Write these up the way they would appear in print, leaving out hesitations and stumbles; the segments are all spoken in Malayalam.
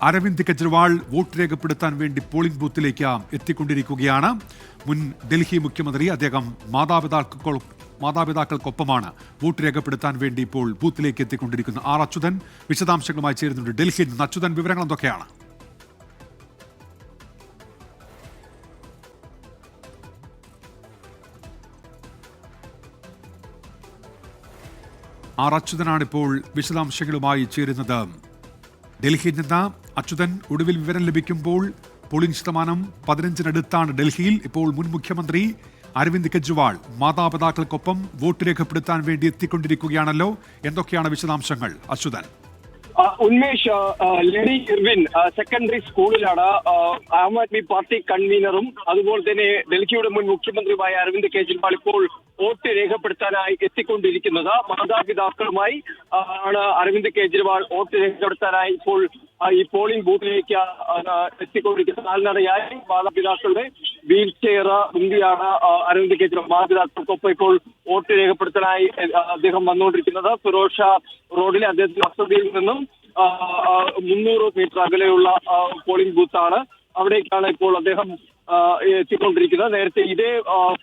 അരവിന്ദ് കെജ്രിവാൾ വോട്ട് രേഖപ്പെടുത്താൻ വേണ്ടി പോളിംഗ് ബൂത്തിലേക്ക് എത്തിക്കൊണ്ടിരിക്കുകയാണ്. മുൻ ഡൽഹി മുഖ്യമന്ത്രി അദ്ദേഹം മാതാപിതാക്കൾക്കൊപ്പമാണ് വോട്ട് രേഖപ്പെടുത്താൻ വേണ്ടി ഇപ്പോൾ ബൂത്തിലേക്ക് എത്തിക്കൊണ്ടിരിക്കുന്ന ആർ അച്യുതൻ വിശദാംശങ്ങളുമായി ചേരുന്നുണ്ട് ഡൽഹിയിൽ നിന്ന്. അച്യുതൻ, വിവരങ്ങൾ എന്തൊക്കെയാണ്? ആർ അച്യുതനാണ് ഇപ്പോൾ വിശദാംശങ്ങളുമായി ചേരുന്നത് ഡൽഹിയിൽ നിന്ന്. അച്യുതൻ, ഒടുവിൽ വിവരം ലഭിക്കുമ്പോൾ പോളിംഗ് ശതമാനം 15-നടുത്താണ് ഡൽഹിയിൽ. ഇപ്പോൾ മുൻ മുഖ്യമന്ത്രി അരവിന്ദ് കെജ്രിവാൾ മാതാപിതാക്കൾക്കൊപ്പം വോട്ട് രേഖപ്പെടുത്താൻ വേണ്ടി എത്തിക്കൊണ്ടിരിക്കുകയാണല്ലോ. എന്തൊക്കെയാണ് വിശദാംശങ്ങൾ Achuthan? Unmesh, lady Irwin secondary സ്കൂളിലാണ് ആം ആദ്മി പാർട്ടി കൺവീനറും അതുപോലെ തന്നെ ഡൽഹിയുടെ മുൻ മുഖ്യമന്ത്രിയുമായ അരവിന്ദ് കെജ്രിവാൾ ഇപ്പോൾ വോട്ട് രേഖപ്പെടുത്താനായി എത്തിക്കൊണ്ടിരിക്കുന്നത്. മാതാപിതാക്കളുമായി ആണ് അരവിന്ദ് കെജ്രിവാൾ വോട്ട് രേഖപ്പെടുത്താനായി ഇപ്പോൾ ഈ പോളിംഗ് ബൂത്തിലേക്ക് എത്തിക്കൊണ്ടിരിക്കുന്നത്. കാൽനടയായി മാതാപിതാക്കളുടെ വീൽ ചെയർ മുന്തിയാണ് അരവിന്ദ് കെജ്രിവാൾ മാതാപിതാക്കൾക്കൊപ്പം ഇപ്പോൾ വോട്ട് രേഖപ്പെടുത്താനായി അദ്ദേഹം വന്നുകൊണ്ടിരിക്കുന്നത്. ഫിറോസ് ഷാ റോഡിലെ അദ്ദേഹത്തിന്റെ വസതിയിൽ നിന്നും 300 മീറ്റർ അകലെയുള്ള പോളിംഗ് ബൂത്താണ്. അവിടേക്കാണ് ഇപ്പോൾ അദ്ദേഹം എത്തിക്കൊണ്ടിരിക്കുന്നത്. നേരത്തെ ഇതേ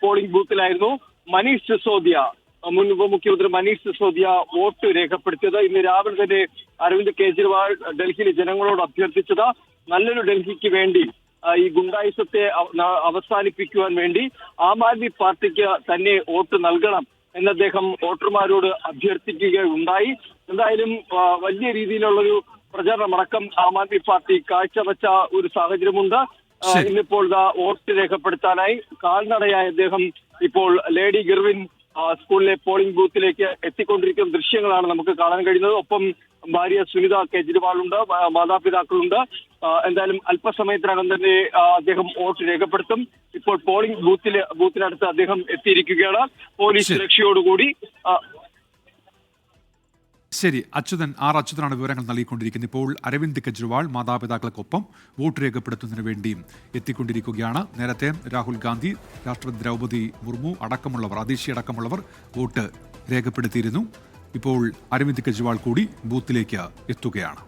പോളിംഗ് ബൂത്തിലായിരുന്നു മനീഷ് സിസോദിയ, മുൻ ഉപമുഖ്യമന്ത്രി മനീഷ് സിസോദിയ വോട്ട് രേഖപ്പെടുത്തിയത്. ഇന്ന് രാവിലെ തന്നെ അരവിന്ദ് കെജ്രിവാൾ ഡൽഹിയിലെ ജനങ്ങളോട് അഭ്യർത്ഥിച്ചത് നല്ലൊരു ഡൽഹിക്ക് വേണ്ടി, ഈ ഗുണ്ടായിസത്തെ അവസാനിപ്പിക്കുവാൻ വേണ്ടി ആം ആദ്മി പാർട്ടിക്ക് തന്നെ വോട്ട് നൽകണം എന്ന് അദ്ദേഹം വോട്ടർമാരോട് അഭ്യർത്ഥിക്കുകയുണ്ടായി. എന്തായാലും വലിയ രീതിയിലുള്ളൊരു പ്രചരണമടക്കം ആം ആദ്മി പാർട്ടി കാഴ്ചവെച്ച ഒരു സാഹചര്യമുണ്ട്. ഇന്നിപ്പോൾ വോട്ട് രേഖപ്പെടുത്താനായി കാൽനടയായ അദ്ദേഹം ഇപ്പോൾ ലേഡി ഗിർവിൻ സ്കൂളിലെ പോളിംഗ് ബൂത്തിലേക്ക് എത്തിക്കൊണ്ടിരിക്കുന്ന ദൃശ്യങ്ങളാണ് നമുക്ക് കാണാൻ കഴിയുന്നത്. ഒപ്പം ഭാര്യ സുനിത കെജ്രിവാൾ ഉണ്ട്, മാതാപിതാക്കളുണ്ട്. എന്തായാലും അല്പസമയത്തിനകം തന്നെ അദ്ദേഹം വോട്ട് രേഖപ്പെടുത്തും. ഇപ്പോൾ പോളിംഗ് ബൂത്തിനടുത്ത് അദ്ദേഹം എത്തിയിരിക്കുകയാണ് പോലീസ് സുരക്ഷയോടുകൂടി. ശരി, ആർ അച്യുതനാണ് വിവരങ്ങൾ നൽകിക്കൊണ്ടിരിക്കുന്നത്. ഇപ്പോൾ അരവിന്ദ് കെജ്രിവാൾ മാതാപിതാക്കൾക്കൊപ്പം വോട്ട് രേഖപ്പെടുത്തുന്നതിന് വേണ്ടിയും എത്തിക്കൊണ്ടിരിക്കുകയാണ്. നേരത്തെ രാഹുൽ ഗാന്ധി, രാഷ്ട്രപതി ദ്രൗപദി മുർമു അടക്കമുള്ളവർ, അതിഷി അടക്കമുള്ളവർ വോട്ട് രേഖപ്പെടുത്തിയിരുന്നു. ഇപ്പോൾ അരവിന്ദ് കെജ്രിവാൾ കൂടി ബൂത്തിലേക്ക് എത്തുകയാണ്.